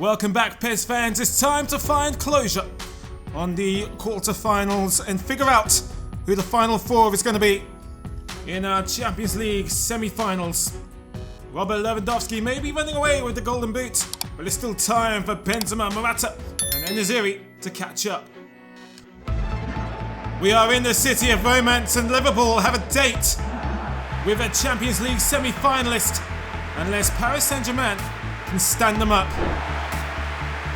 Welcome back, PES fans. It's time to find closure on the quarterfinals and figure out who the final four is going to be in our Champions League semi-finals. Robert Lewandowski may be running away with the golden boot, but it's still time for Benzema, Morata and En-Nesyri to catch up. We are in the city of romance and Liverpool have a date with a Champions League semi-finalist unless Paris Saint-Germain can stand them up.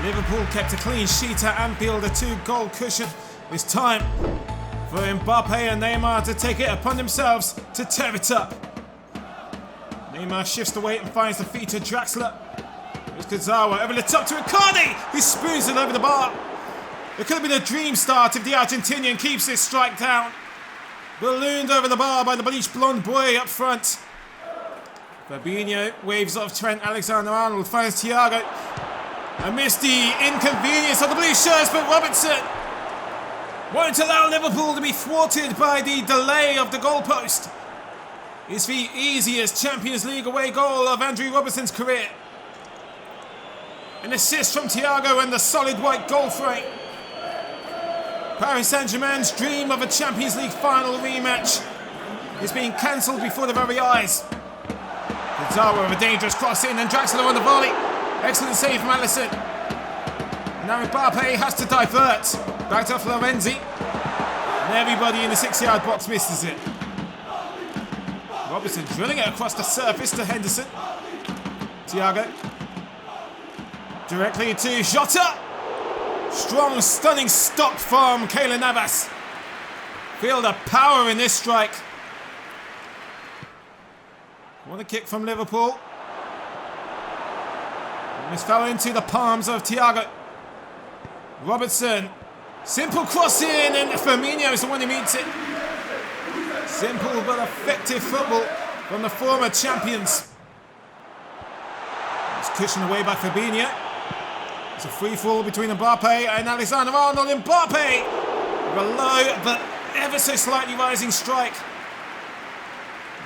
Liverpool kept a clean sheet at Anfield, a 2-goal cushion. It's time for Mbappe and Neymar to take it upon themselves to tear it up. Neymar shifts the weight and finds the feet of Draxler. It's Kurzawa over the top to Icardi, who spoons it over the bar. It could have been a dream start if the Argentinian keeps this strike down. Ballooned over the bar by the bleached blonde boy up front. Fabinho waves off Trent Alexander-Arnold, finds Thiago. Amidst the inconvenience of the blue shirts, but Robertson won't allow Liverpool to be thwarted by the delay of the goalpost. It's the easiest Champions League away goal of Andrew Robertson's career. An assist from Thiago and the solid white goal frame. Paris Saint-Germain's dream of a Champions League final rematch is being cancelled before their very eyes. Kurzawa with a dangerous cross in and Draxler on the volley. Excellent save from Alisson. Now Mbappe has to divert. Back to Florenzi. And everybody in the 6-yard box misses it. Robertson drilling it across the surface to Henderson. Thiago. Directly to Jota. Strong, stunning stop from Keylor Navas. Feel the power in this strike. What a kick from Liverpool. And this fell into the palms of Thiago. Robertson. Simple cross in and Firmino is the one who meets it. Simple but effective football from the former champions. It's cushioned away by Fabinho. It's a free-fall between Mbappe and Alexander-Arnold. Mbappe with a low but ever so slightly rising strike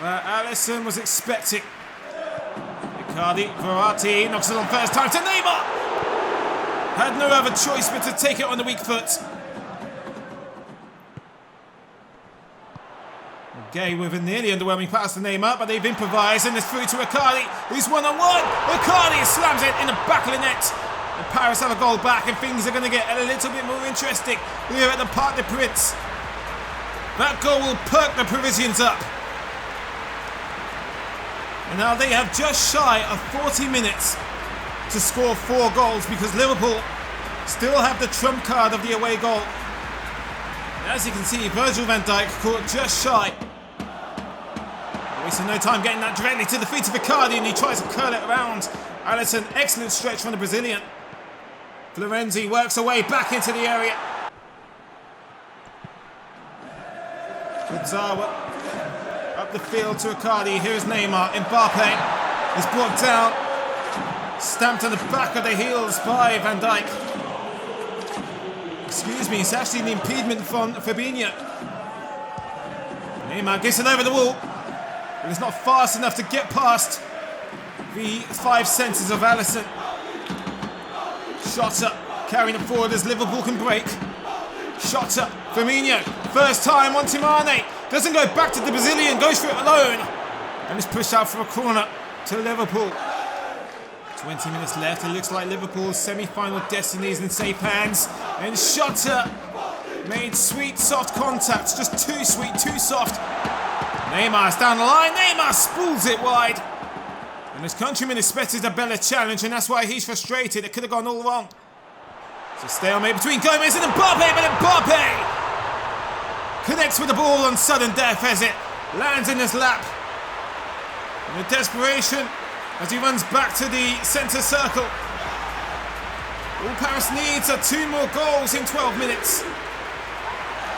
where Alisson was expecting. Icardi, Verratti knocks it on first time to Neymar. Had no other choice but to take it on the weak foot. Gay with a nearly underwhelming pass to Neymar, but they've improvised and it's through to Icardi, who's one-on-one. Icardi slams it in the back of the net. And Paris have a goal back and things are going to get a little bit more interesting here at the Parc des Princes. That goal will perk the Parisians up. And now they have just shy of 40 minutes to score 4 goals because Liverpool still have the trump card of the away goal. And as you can see, Virgil van Dijk caught just shy. Wasting no time getting that directly to the feet of Icardi and he tries to curl it around. Alisson, excellent stretch from the Brazilian. Florenzi works away back into the area. Kurzawa up the field to Icardi. Here's Neymar. Mbappe is brought down. Stamped on the back of the heels by Van Dijk. Excuse me, it's actually an impediment from Fabinho. Neymar gets it over the wall. But it's not fast enough to get past the 5 senses of Alisson. Shot up, carrying it forward as Liverpool can break. Shot up, Firmino, first time on Mane. Doesn't go back to the Brazilian, goes for it alone. And it's pushed out for a corner to Liverpool. 20 minutes left, it looks like Liverpool's semi-final destiny is in safe hands. And Shota made sweet, soft contact, just too sweet, too soft. Neymar's down the line, Neymar spools it wide. And his countryman expected a better challenge and that's why he's frustrated, it could have gone all wrong. It's a stalemate between Gomez and Mbappe, but Mbappe connects with the ball on sudden death as it lands in his lap. And the desperation as he runs back to the centre circle. All Paris needs are 2 more goals in 12 minutes.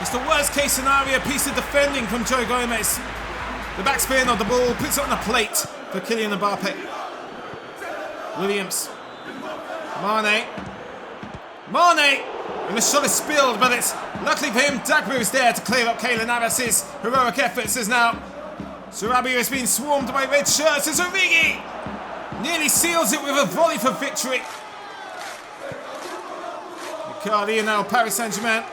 It's the worst case scenario piece of defending from Joe Gomez. The backspin of the ball puts it on the plate for Kylian Mbappe. Williams. Mane! And the shot is spilled, but it's luckily for him, Dagba is there to clear up Keylor Navas' heroic efforts as now Sarabia has been swarmed by red shirts as Origi nearly seals it with a volley for victory. Carly and now Paris Saint-Germain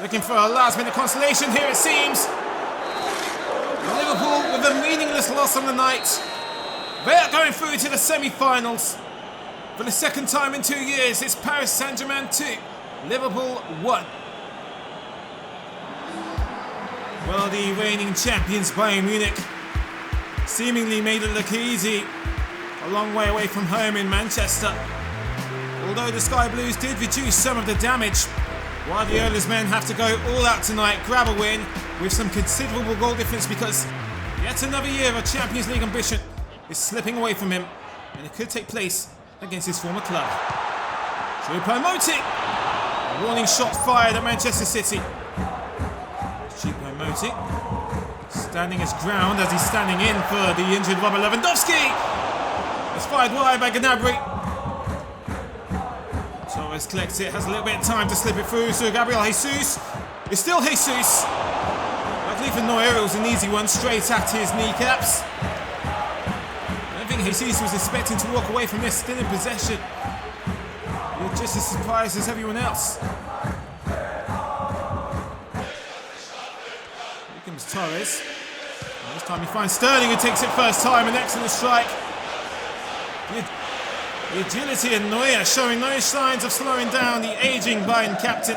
looking for a last-minute consolation here, it seems. Liverpool with a meaningless loss on the night. They are going through to the semi-finals. For the second time in 2 years, it's Paris Saint-Germain 2, Liverpool 1. Well, the reigning champions Bayern Munich seemingly made it look easy. A long way away from home in Manchester. Although the Sky Blues did reduce some of the damage, Guardiola's men have to go all out tonight, grab a win with some considerable goal difference, because yet another year of Champions League ambition is slipping away from him, and it could take place against his former club. Choupo-Moting! A warning shot fired at Manchester City. Choupo-Moting standing his ground as he's standing in for the injured Robert Lewandowski. It's fired wide by Gnabry. Torres collects it, has a little bit of time to slip it through, so Gabriel Jesus. It's still Jesus. Luckily for Neuer, it was an easy one, straight at his kneecaps. I don't think Jesus was expecting to walk away from this, still in possession. You're just as surprised as everyone else. Here comes Torres. And this time he finds Sterling, who takes it first time, an excellent strike. The agility in Neuer showing no signs of slowing down the aging Bayern captain.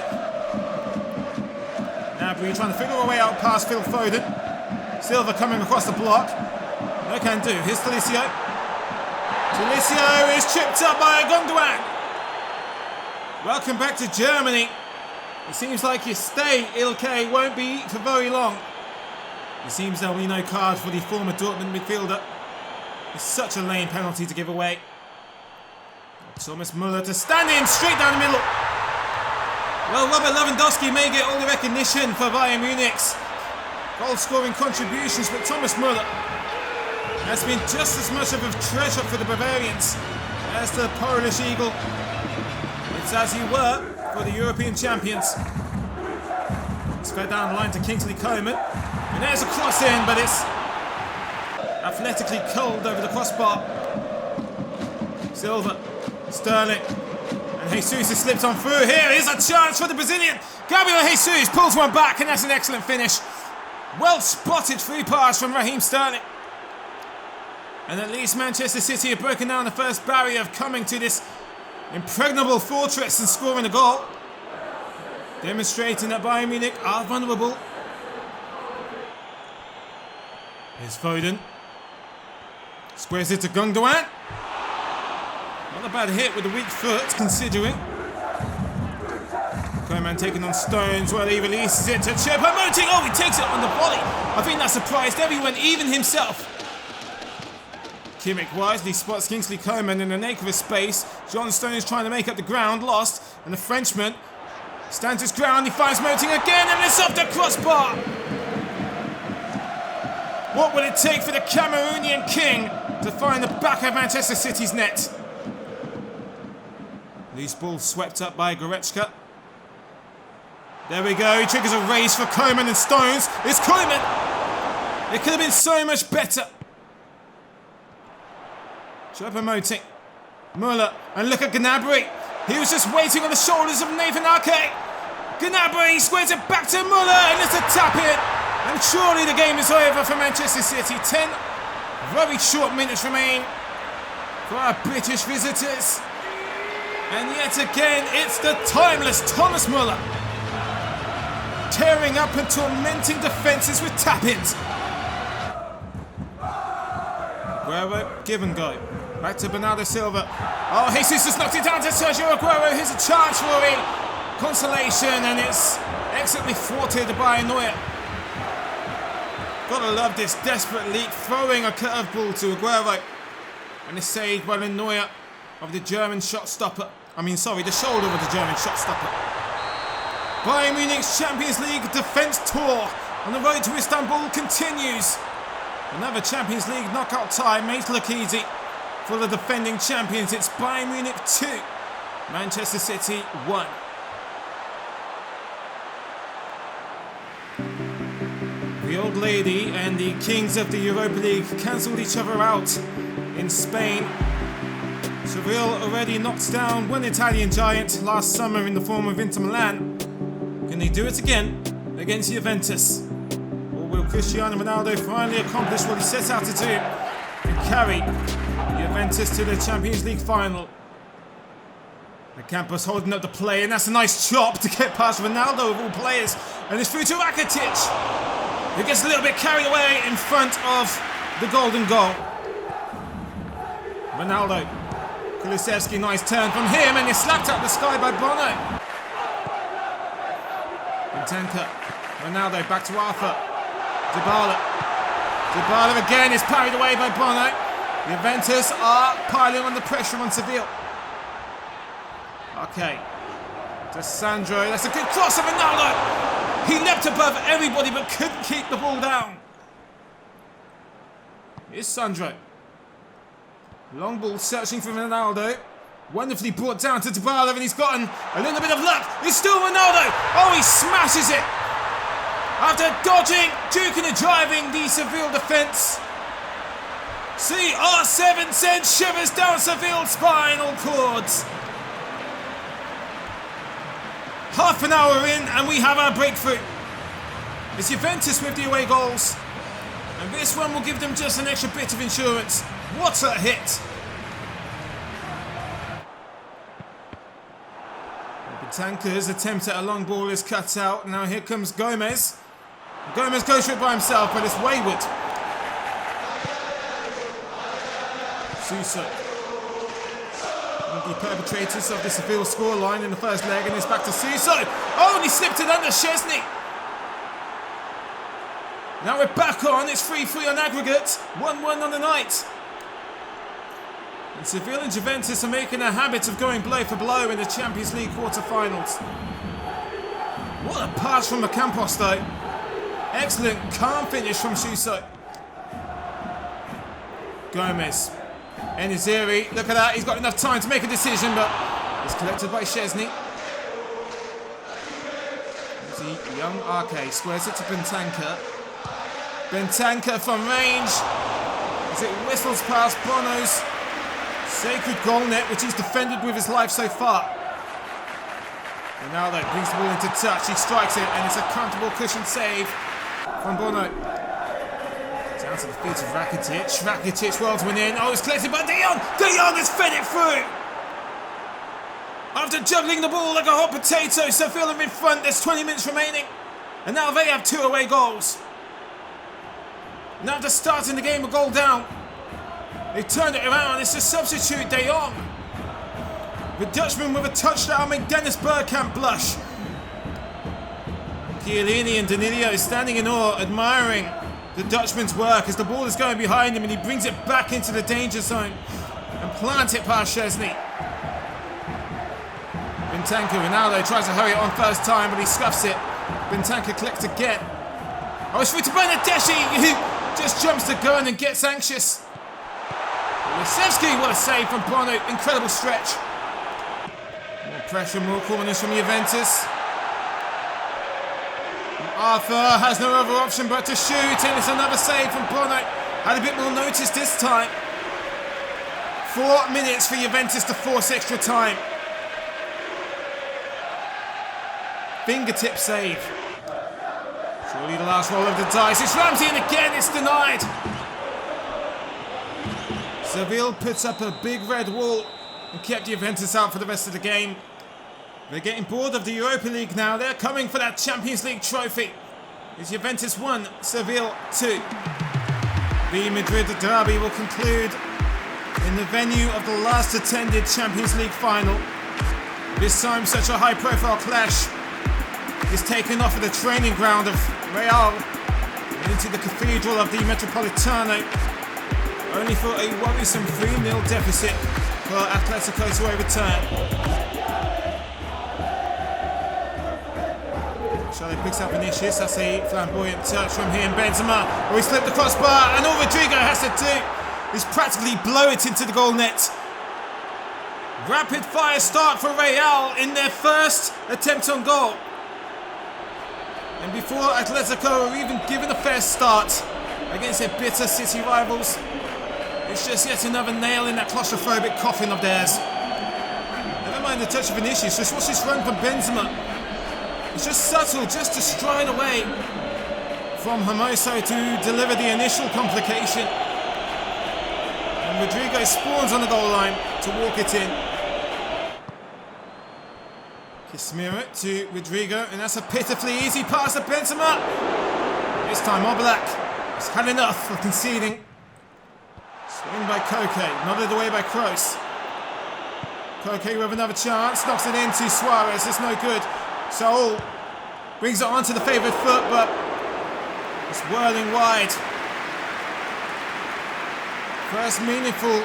Gnabry trying to figure a way out past Phil Foden. Silva coming across the block. No can do. Here's Tolisso. Tolisso is tripped up by Gundogan. Welcome back to Germany. It seems like your stay, Ilkay, won't be for very long. It seems there'll be no card for the former Dortmund midfielder. It's such a lame penalty to give away. Thomas Müller to stand in straight down the middle. Well, Robert Lewandowski may get all the recognition for Bayern Munich's goal-scoring contributions, but Thomas Müller has been just as much of a treasure for the Bavarians as the Polish Eagle. It's as you were for the European champions. It's fed down the line to Kingsley Coman, and there's a cross in, but it's athletically culled over the crossbar. Silva, Sterling, and Jesus has slipped on through. Here is a chance for the Brazilian. Gabriel Jesus pulls one back, and that's an excellent finish. Well spotted free pass from Raheem Sterling. And at least Manchester City have broken down the first barrier of coming to this impregnable fortress and scoring a goal, demonstrating that Bayern Munich are vulnerable. Here's Foden. Squares it to Gundogan. Not a bad hit with a weak foot, considering. Coman taking on Stones, well, he releases it to Choupo-Moting. Oh, he takes it on the volley. I think that surprised everyone, even himself. Kimmich wisely spots Kingsley Coman in an acre of space. John Stones trying to make up the ground, lost, and the Frenchman stands his ground. He finds Moting again, and it's off the crossbar. What will it take for the Cameroonian king to find the back of Manchester City's net? Loose ball swept up by Goretzka. There we go, he triggers a race for Coman and Stones. It's Coman! It could have been so much better. Choupo-Moting, Müller, and look at Gnabry. He was just waiting on the shoulders of Nathan Ake. Gnabry squares it back to Müller, and it's a tap in. And surely the game is over for Manchester City. 10 very short minutes remain for our British visitors. And yet again, it's the timeless Thomas Müller, tearing up and tormenting defences with tap-ins. Aguero, give and go. Back to Bernardo Silva. Oh, Jesus has knocked it down to Sergio Aguero. Here's a chance for a consolation, and it's excellently thwarted by Neuer. Gotta love this desperate leap, throwing a curveball to Aguero. And it's saved by the Neuer of the German shot stopper. The shoulder of the German shot stopper. Bayern Munich's Champions League defence tour on the road to Istanbul continues. Another Champions League knockout tie makes it look easy for the defending champions. It's Bayern Munich 2, Manchester City 1. The old lady and the kings of the Europa League cancelled each other out in Spain. Sevilla already knocks down one Italian giant last summer in the form of Inter Milan. Can they do it again against Juventus? Or will Cristiano Ronaldo finally accomplish what he sets out to do and carry Juventus to the Champions League final? The campus holding up the play, and that's a nice chop to get past Ronaldo of all players. And it's through to Rakitic, who gets a little bit carried away in front of the golden goal. Ronaldo. Kulusevski, nice turn from him, and he's slapped up the sky by Bono. Bentancur. Ronaldo back to Arthur. Dybala again is parried away by Bono. Juventus are piling on the pressure on Sevilla. Okay. To Sandro. That's a good cross of Ronaldo. He leapt above everybody but couldn't keep the ball down. Here's Sandro. Long ball searching for Ronaldo. Wonderfully brought down to Dybala, and he's gotten a little bit of luck. It's still Ronaldo. Oh, he smashes it. After dodging, duking and driving the Seville defence. CR7 sends shivers down Seville's spinal cords. Half an hour in, and we have our breakthrough. It's Juventus with the away goals. And this one will give them just an extra bit of insurance. What a hit! Bentancur's attempt at a long ball is cut out. Now here comes Gomez. Gomez goes for it by himself, but it's wayward. Suso. One of the perpetrators of the Seville scoreline in the first leg, and it's back to Suso. Oh, and he slipped it under Szczesny. Now we're back on. It's 3-3 on aggregate. 1-1 on the night. And Sevilla and Juventus are making a habit of going blow for blow in the Champions League quarter-finals. What a pass from Ocampos though. Excellent, calm finish from Suso. Gomez. Eniziri, look at that. He's got enough time to make a decision, but it's collected by Szczesny. Young Arke squares it to Bentancur. Bentancur from range. As it whistles past Bono's sacred goal net, which he's defended with his life so far. Ronaldo brings the ball into touch. He strikes it, and it's a comfortable cushion save from Bono. Down to the feet of Rakitic. Rakitic welds one in. Oh, it's collected by De Jong. De Jong has fed it through. After juggling the ball like a hot potato, Sevilla in front. There's 20 minutes remaining. And now they have 2 away goals. Now after starting the game a goal down, they turned it around. It's a substitute, De Jong. The Dutchman with a touchdown made Dennis Bergkamp blush. Chiellini and Danilo standing in awe, admiring the Dutchman's work as the ball is going behind him, and he brings it back into the danger zone and plants it past Szczesny. Bentancur, Ronaldo tries to hurry it on first time, but he scuffs it. Bentancur collects again. Oh, it's through to Bernardeschi, who just jumps the gun and gets anxious. Kulusevski, what a save from Bono, incredible stretch. More pressure, more corners from Juventus. Arthur has no other option but to shoot, and it's another save from Bono. Had a bit more notice this time. 4 minutes for Juventus to force extra time. Fingertip save. Surely the last roll of the dice. It's Ramsey, and again it's denied. Seville puts up a big red wall and kept Juventus out for the rest of the game. They're getting bored of the Europa League now. They're coming for that Champions League trophy. It's Juventus 1, Seville 2. The Madrid derby will conclude in the venue of the last attended Champions League final. This time such a high-profile clash is taken off at the training ground of Real and into the cathedral of the Metropolitano, only for a worrisome 3-0 deficit for Atlético to overturn. Charlie picks up Vinicius. That's a flamboyant touch from him. Benzema. Oh, he slipped the crossbar, and all Rodrigo has to do is practically blow it into the goal net. Rapid fire start for Real in their first attempt on goal. And before Atlético are even given a fair start against their bitter city rivals, It's just yet another nail in that claustrophobic coffin of theirs. Never mind the touch of Vinicius, just watch this run from Benzema. It's just subtle, just to stride away from Hermoso to deliver the initial complication. And Rodrigo spawns on the goal line to walk it in. Casemiro to Rodrigo, and that's a pitifully easy pass to Benzema. This time Oblak has had enough of conceding. Swing by Koke, nodded away by Kroos. Koke with another chance, knocks it into Suarez, it's no good. Saul brings it onto the favoured foot, but it's whirling wide. First meaningful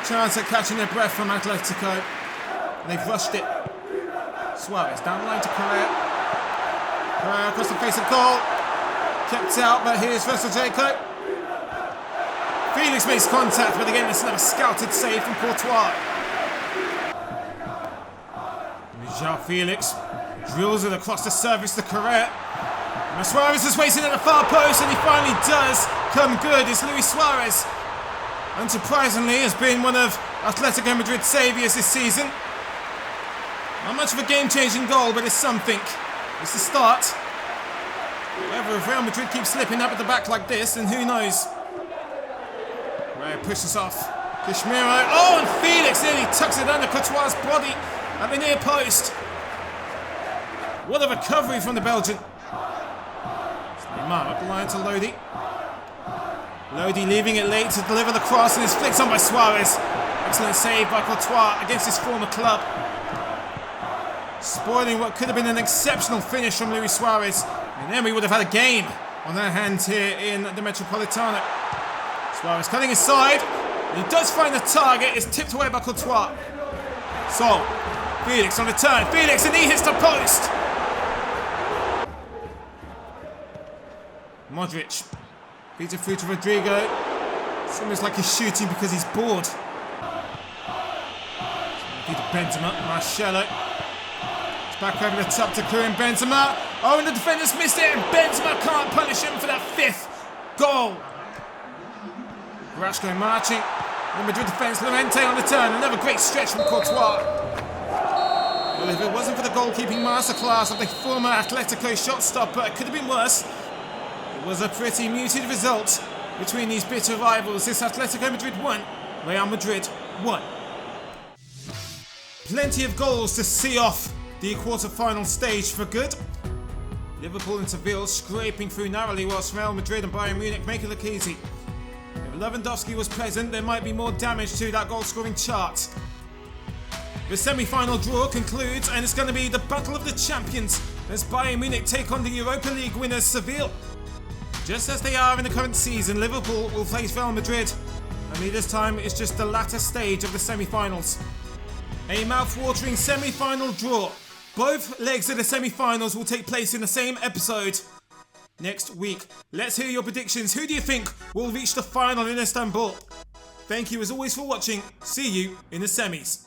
chance at catching their breath from Atlético. They've rushed it. Suarez down the line to Correa. Correa across the face of goal. Kept out, but here's Jacob. Felix makes contact, but again, it's another scouted save from Courtois. João Felix drills it across the surface to Correa. Now Suarez is waiting at the far post, and he finally does come good. It's Luis Suarez. Unsurprisingly, has been one of Atlético Madrid's saviours this season. Not much of a game-changing goal, but it's something. It's the start. However, if Real Madrid keeps slipping up at the back like this, then who knows? Correa pushes off. Casemiro. Oh, and Felix nearly tucks it under Courtois' body at the near post. What a recovery from the Belgian. It's Neymar up the line to Lodi. Lodi leaving it late to deliver the cross, and it's flicked on by Suarez. Excellent save by Courtois against his former club. Spoiling what could have been an exceptional finish from Luis Suarez. And then we would have had a game on our hands here in the Metropolitano. Suarez cutting his side. He does find the target. It's tipped away by Courtois. So, Felix on the turn. Felix, and he hits the post. Modric feeds it through to Rodrigo. It's almost like he's shooting because he's bored. Feed to Benzema. Marcelo. Back over the top to Karim Benzema. Oh, and the defenders missed it, and Benzema can't punish him for that 5th goal. Rashko marching. The Madrid defence, Llorente on the turn. Another great stretch from Courtois. Well, if it wasn't for the goalkeeping masterclass of the former Atlético shot stopper, it could have been worse. It was a pretty muted result between these bitter rivals. This Atlético Madrid won, Real Madrid won. Plenty of goals to see off the quarter-final stage for good. Liverpool and Sevilla scraping through narrowly, whilst Real Madrid and Bayern Munich make it look easy. If Lewandowski was present, there might be more damage to that goal-scoring chart. The semi-final draw concludes, and it's going to be the battle of the champions as Bayern Munich take on the Europa League winners Sevilla. Just as they are in the current season, Liverpool will face Real Madrid, only this time it's just the latter stage of the semi-finals. A mouth-watering semi-final draw. Both legs of the semi-finals will take place in the same episode next week. Let's hear your predictions. Who do you think will reach the final in Istanbul? Thank you as always for watching. See you in the semis.